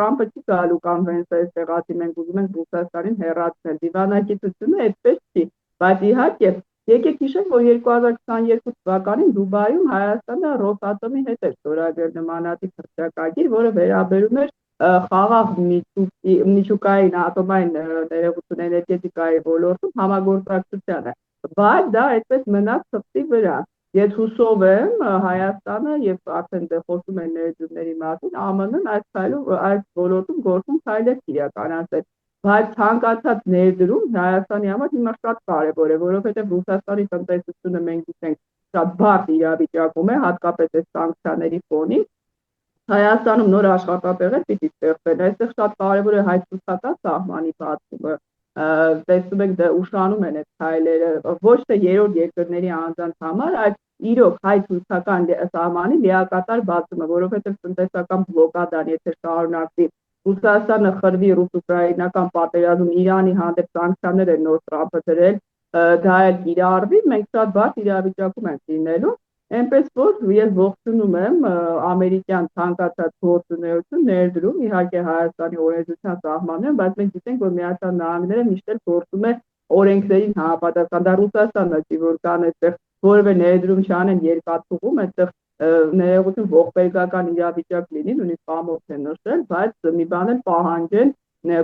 Տրամփը չի գալու կամ Վենսը այստեղ ասի մենք ուզում ենք Ռուսաստանին հեռացնել։ Դիվանագիտությունը այդպես չի, բայց իհարկե եկեք հիշենք, որ 2022 թվականին Դուբայում Հայաստանը Ռոսատոմի հետ էր ստորագրել նմանատիպ հռչակագիր, որը վերաբերում էր խաղաղ միջուկային ատոմային ներողություն էներգետիկայի ոլորտում համագործակցությանը, բայց դա այդպես մնաց թղթի վրա։ Ես հուսով եմ Հայաստանը եւ արդեն դե խոսում են ներդրումների մասին, ԱՄՆ-ն այս ոլորտում գործում քայլեր իրականացել, բայց ցանկացած ներդրում Հայաստանի համար հիմա շատ կարևոր է, որովհետեւ Ռուսաստանի տնտեսությունը մենք գիտենք շատ բարդ իրավիճակում է, հատկապես այս սանկցիաների ֆոնին։ Հայաստանում նոր աշխատատեղեր պիտի ստեղծեն, այստեղ շատ կարևոր է հայ-ցուցակած սահմանի բացումը, տեսնում եք դա ուշանում են այդ քայլերը, ոչ թե երրորդ երկրների անձանց համար, այլ իրոք հայ-ցուցական սահմանի լիակատար բացումը, որովհետև տնտեսական բլոկադան, եթե շարունակվի, Ռուսաստանը խրվի ռուս-ուկրաինական պատերազմում, Իրանի հանդեպ սանկցիաներ են նոր Տրամփը դրել, դա էլ կիրառվի, մենք շատ բարդ իրավիճակում ենք լինելու, այնպես որ ես ողջունում եմ ամերիկյան ցանկացած գործունեություն, ներդրում, իհարկե Հայաստանի օրենսդրության սահմաններում, բայց մենք գիտենք, որ Միացյալ Նահանգները միշտ էլ գործում է օրենքներին համապատասխան, դա Ռուսաստանն չի, որ կան այդտեղ որևէ ներդրում չանեն երկաթուղում, այդտեղ ներողություն ողբերգական իրավիճակ լինի, նույնիսկ ամոթ է նշել, բայց մի բան էլ պահանջեն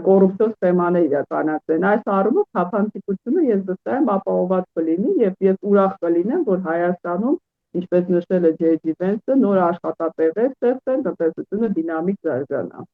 կոռուպցիոն սխեմաներ իրականացնեն։ Այս առումով թափանցիկությունը ես վստահ եմ ապահովված կլինի եւ ես ուրախ կլինեմ, որ Հայաստանում, ինչպես նշել է Ջեյ Դի Վենսը, նոր աշխատատեղեր ստեղծեն, տնտեսությունը դինամիկ զարգանա։